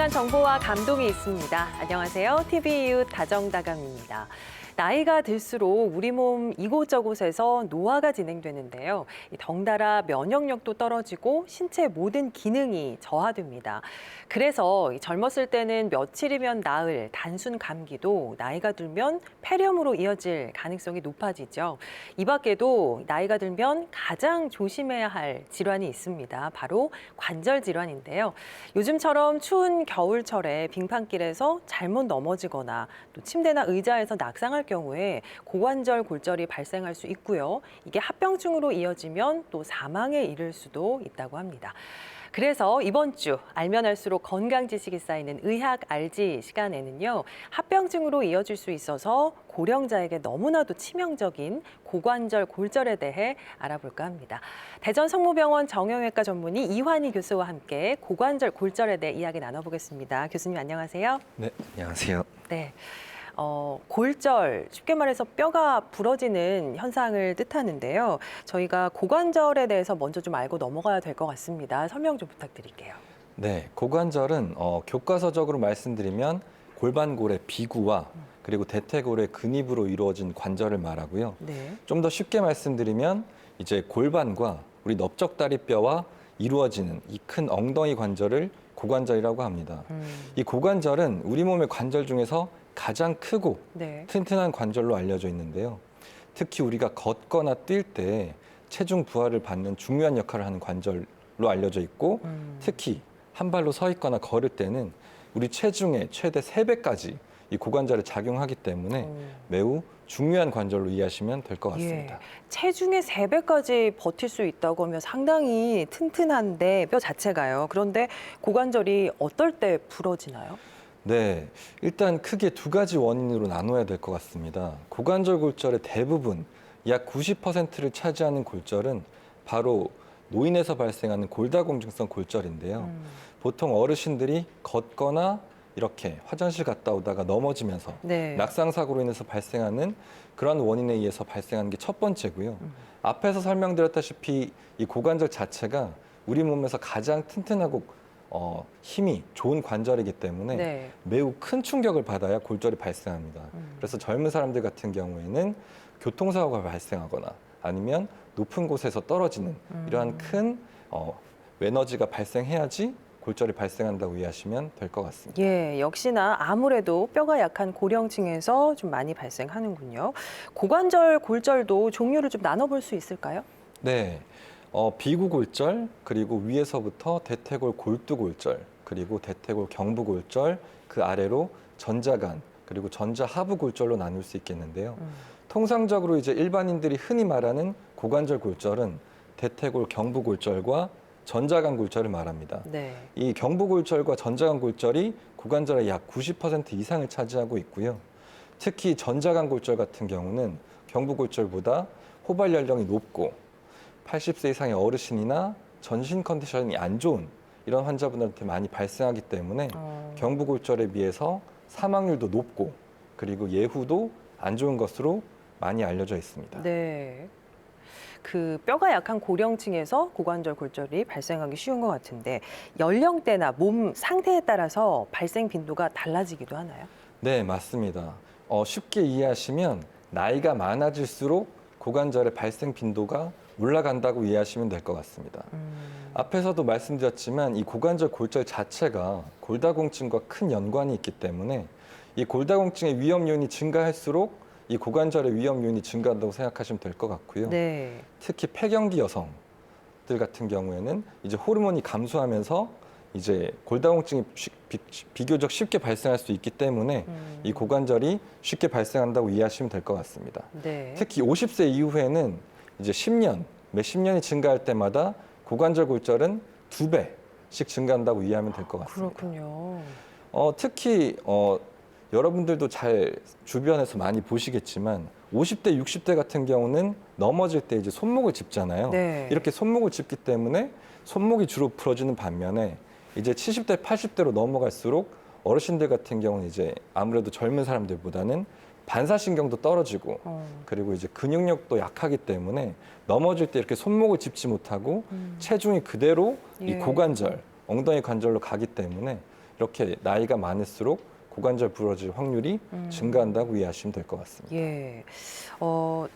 다양한 정보와 감동이 있습니다. 안녕하세요. TV 이웃 다정다감입니다. 나이가 들수록 우리 몸 이곳저곳에서 노화가 진행되는데요. 덩달아 면역력도 떨어지고 신체 모든 기능이 저하됩니다. 그래서 젊었을 때는 며칠이면 나을 단순 감기도 나이가 들면 폐렴으로 이어질 가능성이 높아지죠. 이 밖에도 나이가 들면 가장 조심해야 할 질환이 있습니다. 바로 관절 질환인데요. 요즘처럼 추운 겨울철에 빙판길에서 잘못 넘어지거나 또 침대나 의자에서 낙상할 경우에 고관절 골절이 발생할 수 있고요. 이게 합병증으로 이어지면 또 사망에 이를 수도 있다고 합니다. 그래서 이번 주 알면 알수록 건강 지식이 쌓이는 의학 알지 시간에는요. 합병증으로 이어질 수 있어서 고령자에게 너무나도 치명적인 고관절 골절에 대해 알아볼까 합니다. 대전 성모병원 정형외과 전문의 이환희 교수와 함께 고관절 골절에 대해 이야기 나눠보겠습니다. 교수님 안녕하세요. 네, 안녕하세요. 네. 골절, 쉽게 말해서 뼈가 부러지는 현상을 뜻하는데요. 저희가 고관절에 대해서 먼저 좀 알고 넘어가야 될 것 같습니다. 설명 좀 부탁드릴게요. 네, 고관절은 교과서적으로 말씀드리면 골반골의 비구와 그리고 대퇴골의 근입으로 이루어진 관절을 말하고요. 네. 좀 더 쉽게 말씀드리면 이제 골반과 우리 넓적다리뼈와 이루어지는 이 큰 엉덩이 관절을 고관절이라고 합니다. 이 고관절은 우리 몸의 관절 중에서 가장 크고 네. 튼튼한 관절로 알려져 있는데요. 특히 우리가 걷거나 뛸 때 체중 부하를 받는 중요한 역할을 하는 관절로 알려져 있고 특히 한 발로 서 있거나 걸을 때는 우리 체중의 최대 3배까지 이 고관절에 작용하기 때문에 매우 중요한 관절로 이해하시면 될 것 같습니다. 예, 체중의 3배까지 버틸 수 있다고 하면 상당히 튼튼한데 뼈 자체가요. 그런데 고관절이 어떨 때 부러지나요? 네, 일단 크게 2가지 원인으로 나눠야 될 것 같습니다. 고관절 골절의 대부분, 약 90%를 차지하는 골절은 바로 노인에서 발생하는 골다공증성 골절인데요. 보통 어르신들이 걷거나 이렇게 화장실 갔다 오다가 넘어지면서 네. 낙상사고로 인해서 발생하는 그런 원인에 의해서 발생하는 게 첫 번째고요. 앞에서 설명드렸다시피 이 고관절 자체가 우리 몸에서 가장 튼튼하고 힘이 좋은 관절이기 때문에 네. 매우 큰 충격을 받아야 골절이 발생합니다. 그래서 젊은 사람들 같은 경우에는 교통사고가 발생하거나 아니면 높은 곳에서 떨어지는 이러한 큰 에너지가 발생해야지 골절이 발생한다고 이해하시면 될 것 같습니다. 예, 역시나 아무래도 뼈가 약한 고령층에서 좀 많이 발생하는군요. 고관절 골절도 종류를 좀 나눠볼 수 있을까요? 네, 비구골절, 그리고 위에서부터 대퇴골 골두골절, 그리고 대퇴골 경부골절, 그 아래로 전자간, 그리고 전자하부골절로 나눌 수 있겠는데요. 통상적으로 이제 일반인들이 흔히 말하는 고관절 골절은 대퇴골 경부골절과 전자간 골절을 말합니다. 네. 이 경부골절과 전자간 골절이 고관절의 약 90% 이상을 차지하고 있고요. 특히 전자간 골절 같은 경우는 경부골절보다 호발 연령이 높고 80세 이상의 어르신이나 전신 컨디션이 안 좋은 이런 환자분들한테 많이 발생하기 때문에 경부골절에 비해서 사망률도 높고 그리고 예후도 안 좋은 것으로 많이 알려져 있습니다. 네. 그 뼈가 약한 고령층에서 고관절 골절이 발생하기 쉬운 것 같은데 연령대나 몸 상태에 따라서 발생 빈도가 달라지기도 하나요? 네, 맞습니다. 쉽게 이해하시면 나이가 많아질수록 고관절의 발생 빈도가 올라간다고 이해하시면 될 것 같습니다. 앞에서도 말씀드렸지만 이 고관절 골절 자체가 골다공증과 큰 연관이 있기 때문에 이 골다공증의 위험 요인이 증가할수록 이 고관절의 위험 요인이 증가한다고 생각하시면 될 것 같고요. 네. 특히 폐경기 여성들 같은 경우에는 이제 호르몬이 감소하면서 이제 골다공증이 비교적 쉽게 발생할 수 있기 때문에 이 고관절이 쉽게 발생한다고 이해하시면 될 것 같습니다. 네. 특히 50세 이후에는 이제 10년, 몇십 년이 증가할 때마다 고관절 골절은 2배씩 증가한다고 이해하면 될 것 같습니다. 그렇군요. 특히 여러분들도 잘 주변에서 많이 보시겠지만 50대, 60대 같은 경우는 넘어질 때 이제 손목을 짚잖아요. 네. 이렇게 손목을 짚기 때문에 손목이 주로 부러지는 반면에 이제 70대, 80대로 넘어갈수록 어르신들 같은 경우는 이제 아무래도 젊은 사람들보다는 반사신경도 떨어지고 그리고 이제 근육력도 약하기 때문에 넘어질 때 이렇게 손목을 짚지 못하고 체중이 그대로 이 예. 고관절, 엉덩이 관절로 가기 때문에 이렇게 나이가 많을수록 고관절 부러질 확률이 증가한다고 이해하시면 될 것 같습니다. 예.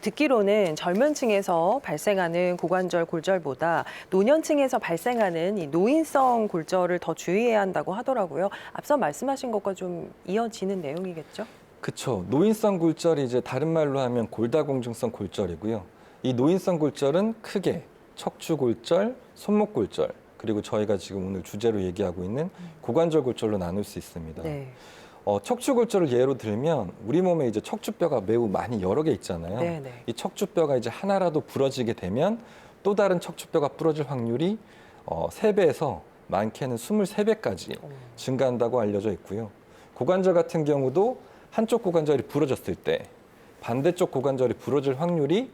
듣기로는 젊은 층에서 발생하는 고관절 골절보다 노년층에서 발생하는 이 노인성 골절을 더 주의해야 한다고 하더라고요. 앞서 말씀하신 것과 좀 이어지는 내용이겠죠? 그렇죠. 노인성 골절이 이제 다른 말로 하면 골다공증성 골절이고요. 이 노인성 골절은 크게 척추 골절, 손목 골절, 그리고 저희가 지금 오늘 주제로 얘기하고 있는 고관절 골절로 나눌 수 있습니다. 네. 척추 골절을 예로 들면 우리 몸에 이제 척추뼈가 매우 많이 여러 개 있잖아요. 네네. 이 척추뼈가 이제 하나라도 부러지게 되면 또 다른 척추뼈가 부러질 확률이 3배에서 많게는 23배까지 증가한다고 알려져 있고요. 고관절 같은 경우도 한쪽 고관절이 부러졌을 때 반대쪽 고관절이 부러질 확률이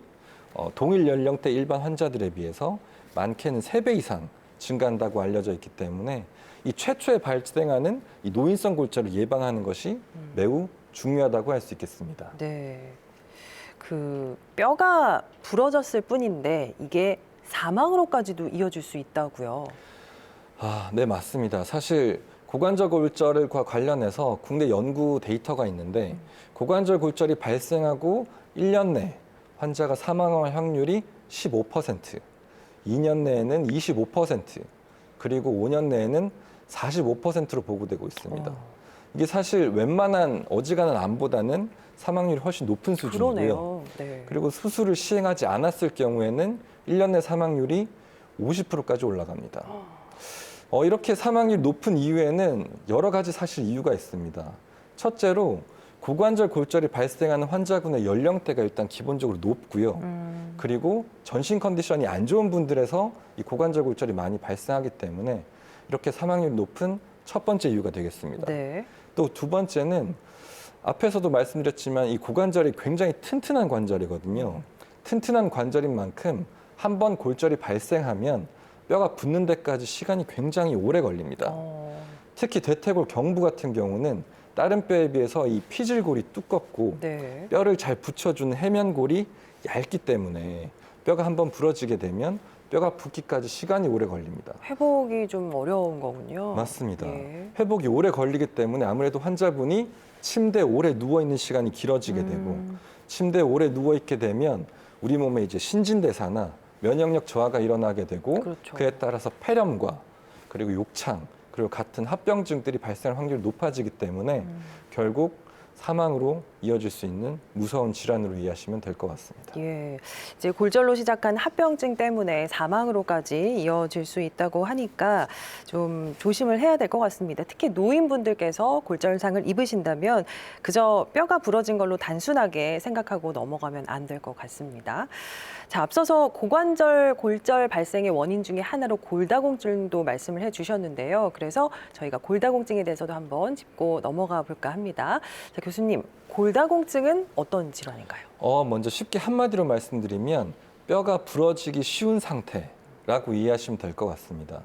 동일 연령대 일반 환자들에 비해서 많게는 3배 이상 증가한다고 알려져 있기 때문에 이 최초에 발생하는 이 노인성 골절을 예방하는 것이 매우 중요하다고 할 수 있겠습니다. 네. 그 뼈가 부러졌을 뿐인데 이게 사망으로까지도 이어질 수 있다고요. 네, 맞습니다. 사실 고관절 골절과 관련해서 국내 연구 데이터가 있는데 고관절 골절이 발생하고 1년 내 환자가 사망할 확률이 15%, 2년 내에는 25%, 그리고 5년 내에는 45%로 보고되고 있습니다. 이게 사실 웬만한 어지간한 암보다는 사망률이 훨씬 높은 수준이고요. 그러네요. 네. 그리고 수술을 시행하지 않았을 경우에는 1년 내 사망률이 50%까지 올라갑니다. 이렇게 사망률이 높은 이유에는 여러 가지 사실 이유가 있습니다. 첫째로 고관절 골절이 발생하는 환자군의 연령대가 일단 기본적으로 높고요. 그리고 전신 컨디션이 안 좋은 분들에서 이 고관절 골절이 많이 발생하기 때문에 이렇게 사망률이 높은 첫 번째 이유가 되겠습니다. 네. 또 두 번째는 앞에서도 말씀드렸지만 이 고관절이 굉장히 튼튼한 관절이거든요. 튼튼한 관절인 만큼 한 번 골절이 발생하면 뼈가 붙는 데까지 시간이 굉장히 오래 걸립니다. 특히 대퇴골 경부 같은 경우는 다른 뼈에 비해서 이 피질골이 두껍고 네. 뼈를 잘 붙여주는 해면골이 얇기 때문에 뼈가 한번 부러지게 되면 뼈가 붓기까지 시간이 오래 걸립니다. 회복이 좀 어려운 거군요. 맞습니다. 예. 회복이 오래 걸리기 때문에 아무래도 환자분이 침대에 오래 누워있는 시간이 길어지게 되고 침대에 오래 누워있게 되면 우리 몸에 이제 신진대사나 면역력 저하가 일어나게 되고 그렇죠. 그에 따라서 폐렴과 그리고 욕창 그리고 같은 합병증들이 발생할 확률이 높아지기 때문에 결국 사망으로 이어질 수 있는 무서운 질환으로 이해하시면 될 것 같습니다. 예, 이제 골절로 시작한 합병증 때문에 사망으로까지 이어질 수 있다고 하니까 좀 조심을 해야 될 것 같습니다. 특히 노인분들께서 골절상을 입으신다면 그저 뼈가 부러진 걸로 단순하게 생각하고 넘어가면 안 될 것 같습니다. 자, 앞서서 고관절 골절 발생의 원인 중에 하나로 골다공증도 말씀을 해주셨는데요. 그래서 저희가 골다공증에 대해서도 한번 짚고 넘어가 볼까 합니다. 자, 교수님, 골다공증은 어떤 질환인가요? 먼저 쉽게 한마디로 말씀드리면 뼈가 부러지기 쉬운 상태라고 이해하시면 될 것 같습니다.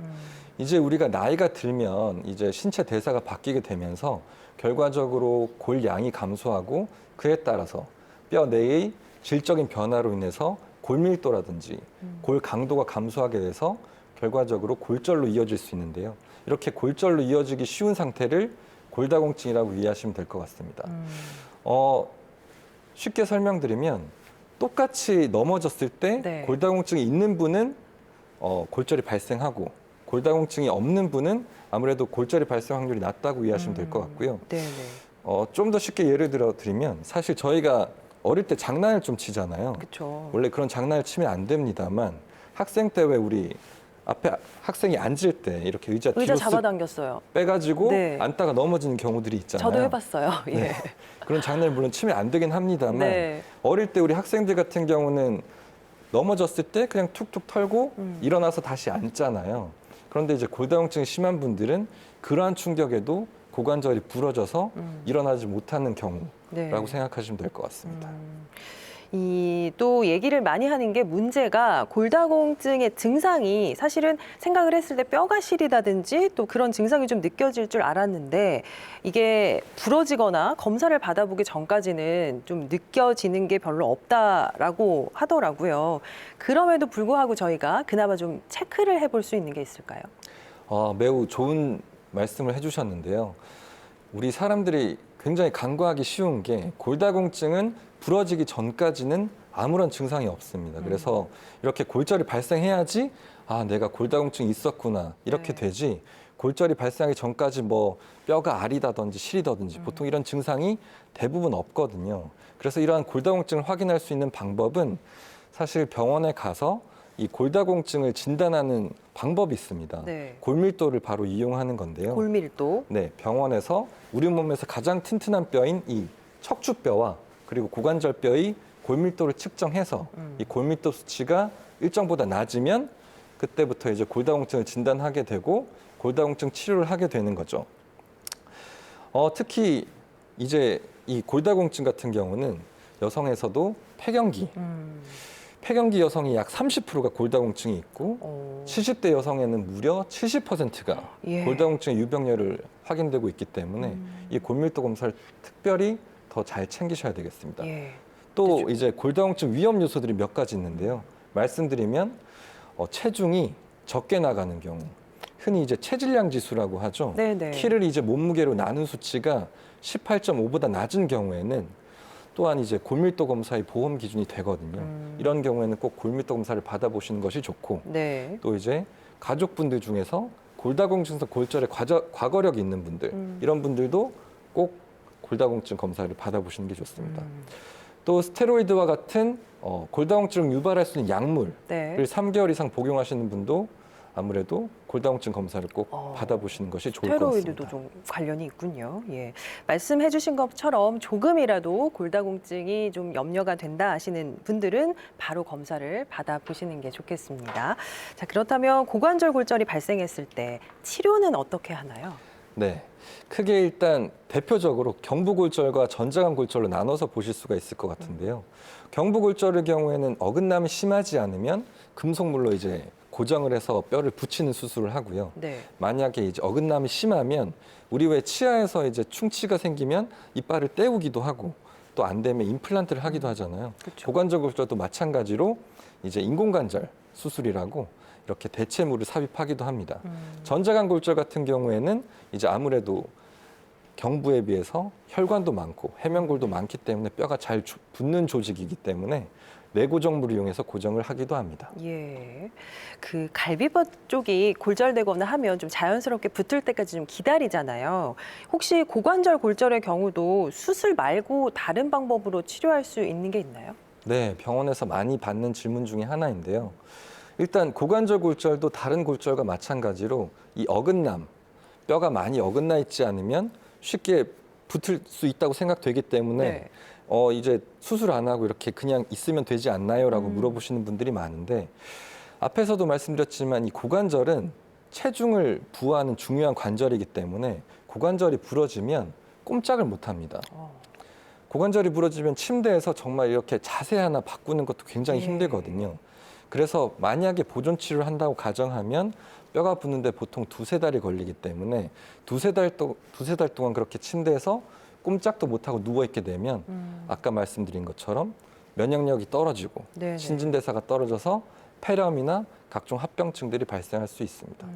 이제 우리가 나이가 들면 이제 신체 대사가 바뀌게 되면서 결과적으로 골 양이 감소하고 그에 따라서 뼈 내의 질적인 변화로 인해서 골밀도라든지 골 강도가 감소하게 돼서 결과적으로 골절로 이어질 수 있는데요. 이렇게 골절로 이어지기 쉬운 상태를 골다공증이라고 이해하시면 될 것 같습니다. 쉽게 설명드리면 똑같이 넘어졌을 때 네. 골다공증이 있는 분은 골절이 발생하고 골다공증이 없는 분은 아무래도 골절이 발생 확률이 낮다고 이해하시면 될 것 같고요. 네네. 좀 더 쉽게 예를 들어 드리면 사실 저희가 어릴 때 장난을 좀 치잖아요. 그렇죠. 원래 그런 장난을 치면 안 됩니다만 학생 때 왜 우리 앞에 학생이 앉을 때 이렇게 의자 뒤로 쓱 잡아당겼어요. 빼가지고 네. 앉다가 넘어지는 경우들이 있잖아요. 저도 해봤어요. 예. 네. 그런 장난을 물론 치면 안 되긴 합니다만 네. 어릴 때 우리 학생들 같은 경우는 넘어졌을 때 그냥 툭툭 털고 일어나서 다시 앉잖아요. 그런데 이제 골다공증이 심한 분들은 그러한 충격에도 고관절이 부러져서 일어나지 못하는 경우라고 네. 생각하시면 될 것 같습니다. 또 얘기를 많이 하는 게 문제가 골다공증의 증상이 사실은 생각을 했을 때 뼈가 시리다든지 또 그런 증상이 좀 느껴질 줄 알았는데 이게 부러지거나 검사를 받아보기 전까지는 좀 느껴지는 게 별로 없다라고 하더라고요. 그럼에도 불구하고 저희가 그나마 좀 체크를 해볼 수 있는 게 있을까요? 매우 좋은 말씀을 해주셨는데요. 우리 사람들이 굉장히 간과하기 쉬운 게 골다공증은 부러지기 전까지는 아무런 증상이 없습니다. 그래서 이렇게 골절이 발생해야지 아, 내가 골다공증이 있었구나 이렇게 네. 되지 골절이 발생하기 전까지 뭐 뼈가 아리다든지 시리다든지 보통 이런 증상이 대부분 없거든요. 그래서 이러한 골다공증을 확인할 수 있는 방법은 사실 병원에 가서 이 골다공증을 진단하는 방법이 있습니다. 네. 골밀도를 바로 이용하는 건데요. 골밀도. 네, 병원에서 우리 몸에서 가장 튼튼한 뼈인 이 척추뼈와 그리고 고관절뼈의 골밀도를 측정해서 이 골밀도 수치가 일정보다 낮으면 그때부터 이제 골다공증을 진단하게 되고 골다공증 치료를 하게 되는 거죠. 특히 이제 이 골다공증 같은 경우는 여성에서도 폐경기 여성이 약 30%가 골다공증이 있고 오. 70대 여성에는 무려 70%가 예. 골다공증의 유병률을 확인되고 있기 때문에 이 골밀도 검사를 특별히 더 잘 챙기셔야 되겠습니다. 예. 또 그렇죠. 이제 골다공증 위험 요소들이 몇 가지 있는데요. 말씀드리면 체중이 적게 나가는 경우, 흔히 이제 체질량 지수라고 하죠. 네네. 키를 이제 몸무게로 나눈 수치가 18.5보다 낮은 경우에는 또한 이제 골밀도 검사의 보험 기준이 되거든요. 이런 경우에는 꼭 골밀도 검사를 받아보시는 것이 좋고, 네. 또 이제 가족분들 중에서 골다공증성 골절의 과거력이 있는 분들, 이런 분들도 꼭 골다공증 검사를 받아보시는 게 좋습니다. 또 스테로이드와 같은 골다공증을 유발할 수 있는 약물을 네. 3개월 이상 복용하시는 분도 아무래도 골다공증 검사를 꼭 받아보시는 것이 좋을 것 같습니다. 스테로이드도 좀 관련이 있군요. 예. 말씀해 주신 것처럼 조금이라도 골다공증이 좀 염려가 된다 하시는 분들은 바로 검사를 받아보시는 게 좋겠습니다. 자, 그렇다면 고관절 골절이 발생했을 때 치료는 어떻게 하나요? 네, 크게 일단 대표적으로 경부골절과 전자간 골절로 나눠서 보실 수가 있을 것 같은데요. 경부골절의 경우에는 어긋남이 심하지 않으면 금속물로 이제 고정을 해서 뼈를 붙이는 수술을 하고요. 네. 만약에 이제 어긋남이 심하면 우리 왜 치아에서 이제 충치가 생기면 이빨을 떼우기도 하고 또 안 되면 임플란트를 하기도 하잖아요. 그렇죠. 고관절 골절도 마찬가지로 이제 인공관절 수술이라고 이렇게 대체물을 삽입하기도 합니다. 전자간 골절 같은 경우에는 이제 아무래도 경부에 비해서 혈관도 많고 해면골도 많기 때문에 뼈가 잘 붙는 조직이기 때문에 내고정물을 이용해서 고정을 하기도 합니다. 예. 그 갈비뼈 쪽이 골절되거나 하면 좀 자연스럽게 붙을 때까지 좀 기다리잖아요. 혹시 고관절 골절의 경우도 수술 말고 다른 방법으로 치료할 수 있는 게 있나요? 네, 병원에서 많이 받는 질문 중에 하나인데요. 일단 고관절 골절도 다른 골절과 마찬가지로 이 어긋남, 뼈가 많이 어긋나 있지 않으면 쉽게 붙을 수 있다고 생각되기 때문에 네. 이제 수술 안 하고 이렇게 그냥 있으면 되지 않나요? 라고 물어보시는 분들이 많은데 앞에서도 말씀드렸지만 이 고관절은 체중을 부하는 중요한 관절이기 때문에 고관절이 부러지면 꼼짝을 못 합니다. 고관절이 부러지면 침대에서 정말 이렇게 자세 하나 바꾸는 것도 굉장히 예. 힘들거든요. 그래서 만약에 보존 치료를 한다고 가정하면 뼈가 붙는데 보통 2-3달이 걸리기 때문에 두세 달 동안 그렇게 침대에서 꼼짝도 못하고 누워있게 되면 아까 말씀드린 것처럼 면역력이 떨어지고 네네. 신진대사가 떨어져서 폐렴이나 각종 합병증들이 발생할 수 있습니다.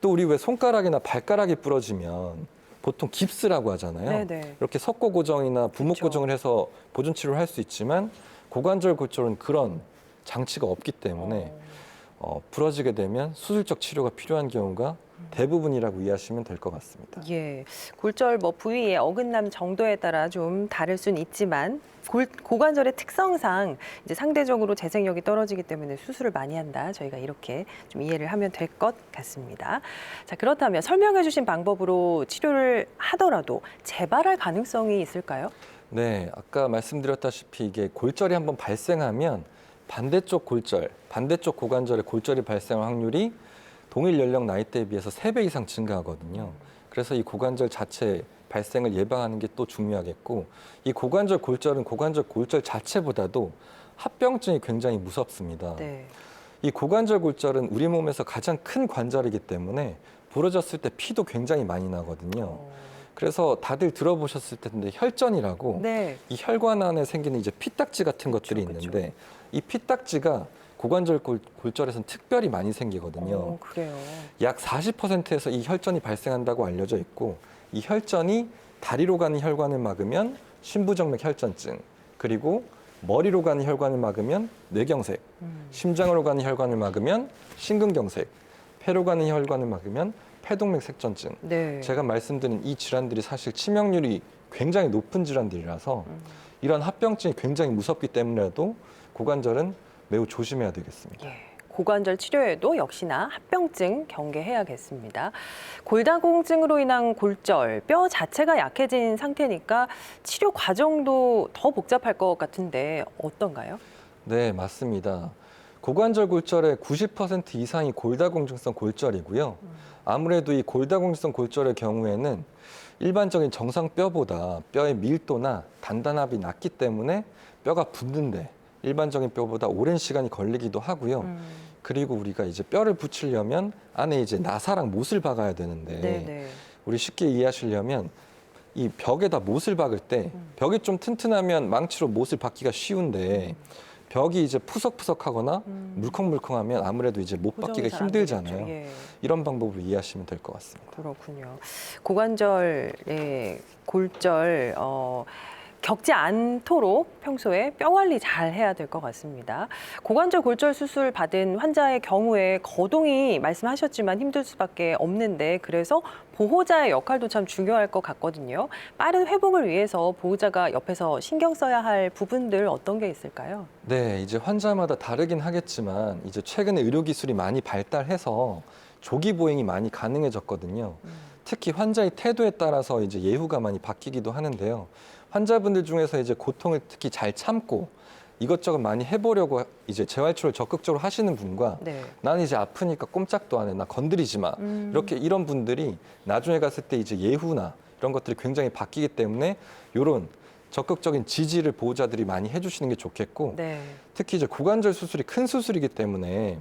또 우리 왜 손가락이나 발가락이 부러지면 보통 깁스라고 하잖아요. 네네. 이렇게 석고 고정이나 부목 그쵸. 고정을 해서 보존 치료를 할 수 있지만 고관절 골절은 그런 장치가 없기 때문에 부러지게 되면 수술적 치료가 필요한 경우가 대부분이라고 이해하시면 될 것 같습니다. 예. 골절 뭐 부위의 어긋남 정도에 따라 좀 다를 수는 있지만 고관절의 특성상 이제 상대적으로 재생력이 떨어지기 때문에 수술을 많이 한다. 저희가 이렇게 좀 이해를 하면 될 것 같습니다. 자, 그렇다면 설명해 주신 방법으로 치료를 하더라도 재발할 가능성이 있을까요? 네, 아까 말씀드렸다시피 이게 골절이 한번 발생하면 반대쪽 고관절에 골절이 발생할 확률이 동일 연령 나이대에 비해서 3배 이상 증가하거든요. 그래서 이 고관절 자체 발생을 예방하는 게 또 중요하겠고, 이 고관절 골절은 고관절 골절 자체보다도 합병증이 굉장히 무섭습니다. 네. 이 고관절 골절은 우리 몸에서 가장 큰 관절이기 때문에 부러졌을 때 피도 굉장히 많이 나거든요. 그래서 다들 들어보셨을 텐데 혈전이라고 네. 이 혈관 안에 생기는 이제 피딱지 같은 것들이 그쵸. 있는데 이 피딱지가 고관절 골절에서는 특별히 많이 생기거든요. 그래요. 약 40%에서 이 혈전이 발생한다고 알려져 있고 이 혈전이 다리로 가는 혈관을 막으면 심부정맥 혈전증, 그리고 머리로 가는 혈관을 막으면 뇌경색, 심장으로 가는 혈관을 막으면 심근경색, 폐로 가는 혈관을 막으면 폐동맥 색전증. 네. 제가 말씀드린 이 질환들이 사실 치명률이 굉장히 높은 질환들이라서 이런 합병증이 굉장히 무섭기 때문에도 고관절은 매우 조심해야 되겠습니다. 예. 고관절 치료에도 역시나 합병증 경계해야겠습니다. 골다공증으로 인한 골절, 뼈 자체가 약해진 상태니까 치료 과정도 더 복잡할 것 같은데 어떤가요? 네, 맞습니다. 고관절 골절의 90% 이상이 골다공증성 골절이고요. 아무래도 이 골다공증성 골절의 경우에는 일반적인 정상 뼈보다 뼈의 밀도나 단단함이 낮기 때문에 뼈가 붙는데 일반적인 뼈보다 오랜 시간이 걸리기도 하고요. 그리고 우리가 이제 뼈를 붙이려면 안에 이제 나사랑 못을 박아야 되는데 네네. 우리 쉽게 이해하시려면 이 벽에다 못을 박을 때 벽이 좀 튼튼하면 망치로 못을 박기가 쉬운데 벽이 이제 푸석푸석하거나 물컹물컹하면 아무래도 이제 못 고정이 박기가 잘안 힘들잖아요. 되겠죠. 예. 이런 방법으로 이해하시면 될 것 같습니다. 그렇군요. 고관절의 골절 겪지 않도록 평소에 뼈 관리 잘 해야 될 것 같습니다. 고관절 골절 수술 받은 환자의 경우에 거동이 말씀하셨지만 힘들 수밖에 없는데 그래서 보호자의 역할도 참 중요할 것 같거든요. 빠른 회복을 위해서 보호자가 옆에서 신경 써야 할 부분들 어떤 게 있을까요? 네, 이제 환자마다 다르긴 하겠지만 이제 최근에 의료 기술이 많이 발달해서 조기 보행이 많이 가능해졌거든요. 특히 환자의 태도에 따라서 이제 예후가 많이 바뀌기도 하는데요. 환자분들 중에서 이제 고통을 특히 잘 참고 이것저것 많이 해보려고 이제 재활치료를 적극적으로 하시는 분과 네. 나는 이제 아프니까 꼼짝도 안 해, 나 건드리지 마. 이렇게 이런 분들이 나중에 갔을 때 이제 예후나 이런 것들이 굉장히 바뀌기 때문에 이런 적극적인 지지를 보호자들이 많이 해주시는 게 좋겠고 네. 특히 이제 고관절 수술이 큰 수술이기 때문에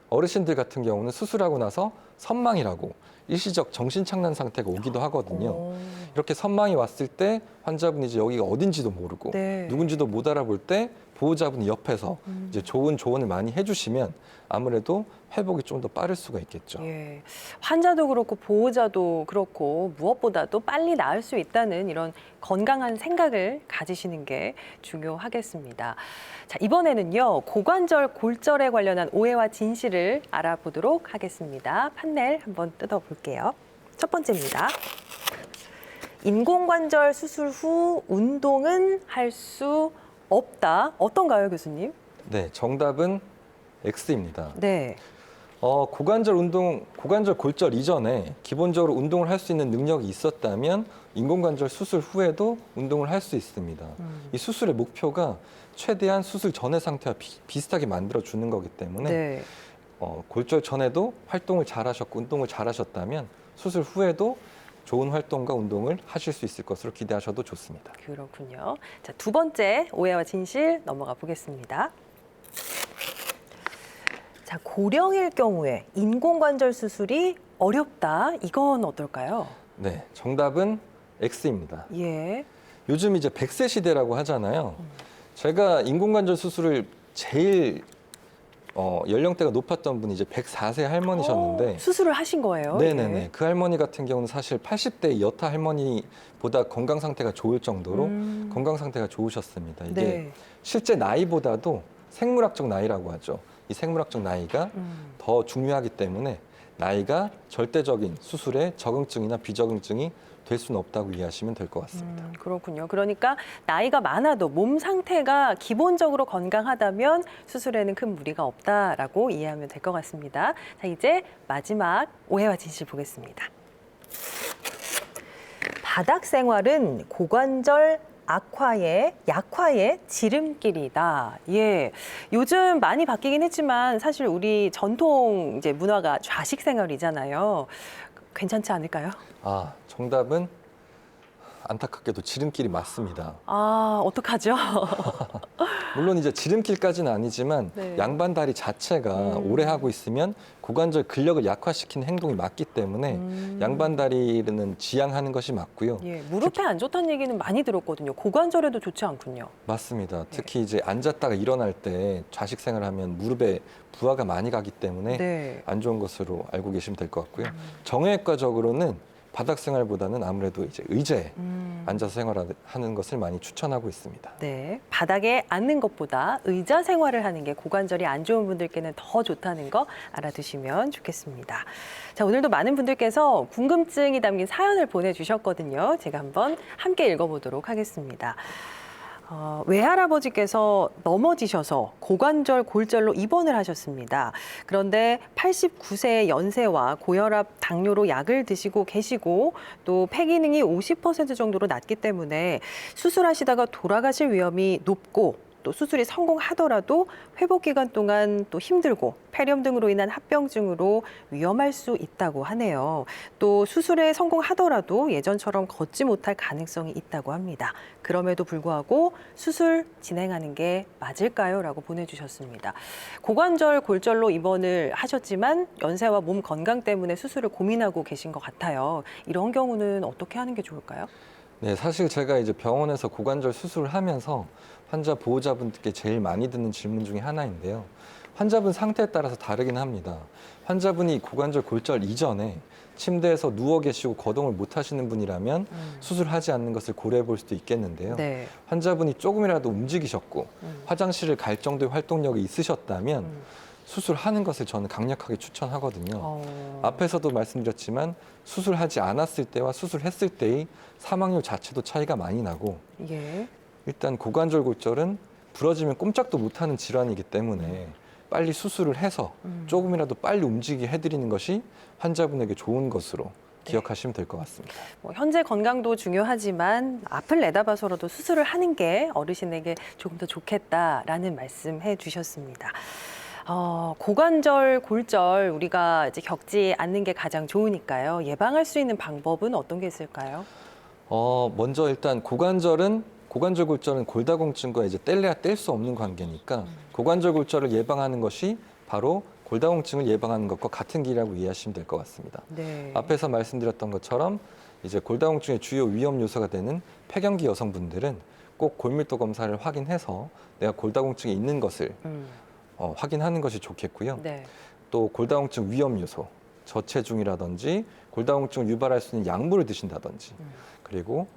어르신들 같은 경우는 수술하고 나서 선망이라고 일시적 정신착란 상태가 오기도 하거든요. 오. 이렇게 선망이 왔을 때 환자분이 이제 여기가 어딘지도 모르고 네. 누군지도 못 알아볼 때 보호자분이 옆에서 이제 좋은 조언을 많이 해주시면 아무래도 회복이 좀 더 빠를 수가 있겠죠. 예, 환자도 그렇고 보호자도 그렇고 무엇보다도 빨리 나을 수 있다는 이런 건강한 생각을 가지시는 게 중요하겠습니다. 자, 이번에는요, 고관절 골절에 관련한 오해와 진실을 알아보도록 하겠습니다. 판넬 한번 뜯어볼게요. 첫 번째입니다. 인공관절 수술 후 운동은 할 수 없다. 어떤가요, 교수님? 네, 정답은 X입니다. 네. 고관절 골절 이전에 기본적으로 운동을 할 수 있는 능력이 있었다면 인공관절 수술 후에도 운동을 할 수 있습니다. 이 수술의 목표가 최대한 수술 전의 상태와 비슷하게 만들어주는 거기 때문에 네. 골절 전에도 활동을 잘하셨고 운동을 잘하셨다면 수술 후에도 좋은 활동과 운동을 하실 수 있을 것으로 기대하셔도 좋습니다. 그렇군요. 자, 두 번째 오해와 진실 넘어가 보겠습니다. 자, 고령일 경우에 인공관절 수술이 어렵다. 이건 어떨까요? 네, 정답은 X입니다. 예. 요즘 이제 100세 시대라고 하잖아요. 제가 인공관절 수술을 제일 연령대가 높았던 분이 이제 104세 할머니셨는데 수술을 하신 거예요? 네네네. 예. 그 할머니 같은 경우는 사실 80대 여타 할머니보다 건강 상태가 좋을 정도로 건강 상태가 좋으셨습니다. 이게 네. 실제 나이보다도 생물학적 나이라고 하죠. 이 생물학적 나이가 더 중요하기 때문에 나이가 절대적인 수술에 적응증이나 비적응증이 될 수는 없다고 이해하시면 될 것 같습니다. 그렇군요. 그러니까 나이가 많아도 몸 상태가 기본적으로 건강하다면 수술에는 큰 무리가 없다라고 이해하면 될 것 같습니다. 자, 이제 마지막 오해와 진실 보겠습니다. 바닥 생활은 고관절 약화의 지름길이다. 예. 요즘 많이 바뀌긴 했지만 사실 우리 전통 이제 문화가 좌식 생활이잖아요. 괜찮지 않을까요? 정답은 안타깝게도 지름길이 맞습니다. 아, 어떡하죠? 물론 이제 지름길까지는 아니지만 네. 양반 다리 자체가 오래 하고 있으면 고관절 근력을 약화시키는 행동이 맞기 때문에 양반 다리는 지양하는 것이 맞고요. 예, 무릎에 안 좋다는 얘기는 많이 들었거든요. 고관절에도 좋지 않군요. 맞습니다. 특히 이제 앉았다가 일어날 때 좌식 생활하면 무릎에 부하가 많이 가기 때문에 네. 안 좋은 것으로 알고 계시면 될 것 같고요. 정형외과적으로는 바닥 생활보다는 아무래도 이제 의자에 앉아서 생활하는 것을 많이 추천하고 있습니다. 네, 바닥에 앉는 것보다 의자 생활을 하는 게 고관절이 안 좋은 분들께는 더 좋다는 거 알아두시면 좋겠습니다. 자, 오늘도 많은 분들께서 궁금증이 담긴 사연을 보내주셨거든요. 제가 한번 함께 읽어보도록 하겠습니다. 외할아버지께서 넘어지셔서 고관절 골절로 입원을 하셨습니다. 그런데 89세의 연세와 고혈압, 당뇨로 약을 드시고 계시고 또 폐기능이 50% 정도로 낮기 때문에 수술하시다가 돌아가실 위험이 높고 또 수술이 성공하더라도 회복 기간 동안 또 힘들고 폐렴 등으로 인한 합병증으로 위험할 수 있다고 하네요. 또 수술에 성공하더라도 예전처럼 걷지 못할 가능성이 있다고 합니다. 그럼에도 불구하고 수술 진행하는 게 맞을까요? 라고 보내주셨습니다. 고관절 골절로 입원을 하셨지만 연세와 몸 건강 때문에 수술을 고민하고 계신 것 같아요. 이런 경우는 어떻게 하는 게 좋을까요? 네, 사실 제가 이제 병원에서 고관절 수술을 하면서 환자 보호자분들께 제일 많이 듣는 질문 중에 하나인데요. 환자분 상태에 따라서 다르긴 합니다. 환자분이 고관절 골절 이전에 침대에서 누워 계시고 거동을 못 하시는 분이라면 수술하지 않는 것을 고려해 볼 수도 있겠는데요. 네. 환자분이 조금이라도 움직이셨고 화장실을 갈 정도의 활동력이 있으셨다면 수술하는 것을 저는 강력하게 추천하거든요. 앞에서도 말씀드렸지만 수술하지 않았을 때와 수술했을 때의 사망률 자체도 차이가 많이 나고 예. 일단 고관절 골절은 부러지면 꼼짝도 못하는 질환이기 때문에 빨리 수술을 해서 조금이라도 빨리 움직이게 해드리는 것이 환자분에게 좋은 것으로 기억하시면 될 것 같습니다. 현재 건강도 중요하지만 앞을 내다봐서라도 수술을 하는 게 어르신에게 조금 더 좋겠다라는 말씀해 주셨습니다. 고관절 골절 우리가 이제 겪지 않는 게 가장 좋으니까요. 예방할 수 있는 방법은 어떤 게 있을까요? 먼저 일단 고관절 골절은 골다공증과 이제 뗄래야 뗄 수 없는 관계니까 고관절 골절을 예방하는 것이 바로 골다공증을 예방하는 것과 같은 길이라고 이해하시면 될 것 같습니다. 네. 앞에서 말씀드렸던 것처럼 이제 골다공증의 주요 위험 요소가 되는 폐경기 여성분들은 꼭 골밀도 검사를 확인해서 내가 골다공증이 있는 것을 확인하는 것이 좋겠고요. 네. 또 골다공증 위험 요소, 저체중이라든지 골다공증을 유발할 수 있는 약물을 드신다든지 그리고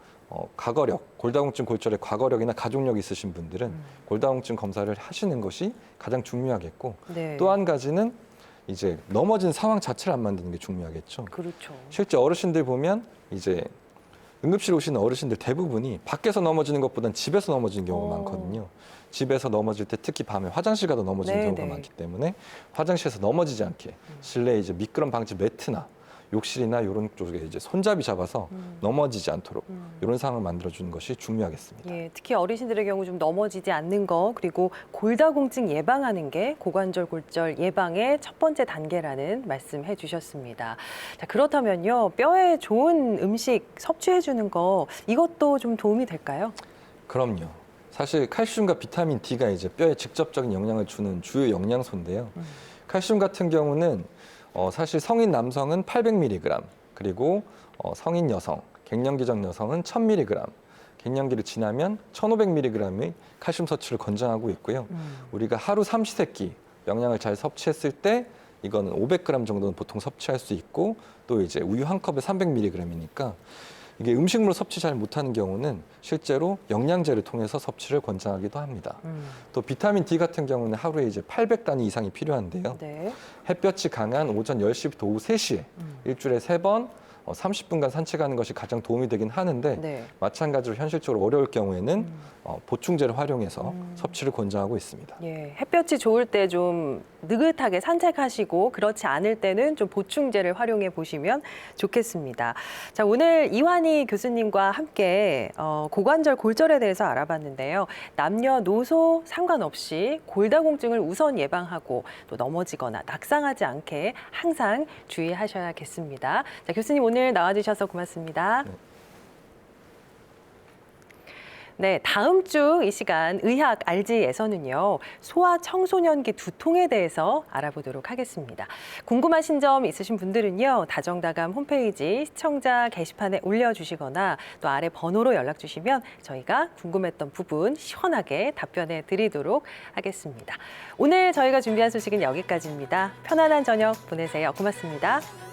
과거력, 골다공증 골절의 과거력이나 가족력이 있으신 분들은 골다공증 검사를 하시는 것이 가장 중요하겠고 네. 또 한 가지는 이제 넘어진 상황 자체를 안 만드는 게 중요하겠죠. 그렇죠. 실제 어르신들 보면 이제 응급실 오시는 어르신들 대부분이 밖에서 넘어지는 것보다는 집에서 넘어지는 경우가 많거든요. 집에서 넘어질 때 특히 밤에 화장실 가다 넘어지는 네, 경우가 네. 많기 때문에 화장실에서 넘어지지 않게 실내에 이제 미끄럼 방지 매트나 욕실이나 이런 쪽에 이제 손잡이 잡아서 넘어지지 않도록 이런 상황을 만들어주는 것이 중요하겠습니다. 예, 특히 어르신들의 경우 좀 넘어지지 않는 거 그리고 골다공증 예방하는 게 고관절 골절 예방의 첫 번째 단계라는 말씀해 주셨습니다. 자, 그렇다면요. 뼈에 좋은 음식 섭취해 주는 거 이것도 좀 도움이 될까요? 그럼요. 사실 칼슘과 비타민 D가 이제 뼈에 직접적인 영향을 주는 주요 영양소인데요. 칼슘 같은 경우는 사실 성인 남성은 800mg, 그리고 성인 여성, 갱년기적 여성은 1000mg, 갱년기를 지나면 1500mg의 칼슘 섭취를 권장하고 있고요. 우리가 하루 삼시세끼 영양을 잘 섭취했을 때 이거는 500g 정도는 보통 섭취할 수 있고 또 이제 우유 한 컵에 300mg이니까 이게 음식물로 섭취 잘 못하는 경우는 실제로 영양제를 통해서 섭취를 권장하기도 합니다. 또 비타민 D 같은 경우는 하루에 이제 800단위 이상이 필요한데요. 네. 햇볕이 강한 오전 10시부터 오후 3시에 일주일에 3번 30분간 산책하는 것이 가장 도움이 되긴 하는데 네. 마찬가지로 현실적으로 어려울 경우에는 보충제를 활용해서 섭취를 권장하고 있습니다. 예, 햇볕이 좋을 때 좀 느긋하게 산책하시고 그렇지 않을 때는 좀 보충제를 활용해 보시면 좋겠습니다. 자, 오늘 이완희 교수님과 함께 고관절 골절에 대해서 알아봤는데요. 남녀노소 상관없이 골다공증을 우선 예방하고 또 넘어지거나 낙상하지 않게 항상 주의하셔야겠습니다. 자, 교수님 오늘 나와주셔서 고맙습니다. 네. 네, 다음 주 이 시간 의학 알지에서는요, 소아 청소년기 두통에 대해서 알아보도록 하겠습니다. 궁금하신 점 있으신 분들은요, 다정다감 홈페이지 시청자 게시판에 올려주시거나 또 아래 번호로 연락 주시면 저희가 궁금했던 부분 시원하게 답변해 드리도록 하겠습니다. 오늘 저희가 준비한 소식은 여기까지입니다. 편안한 저녁 보내세요. 고맙습니다.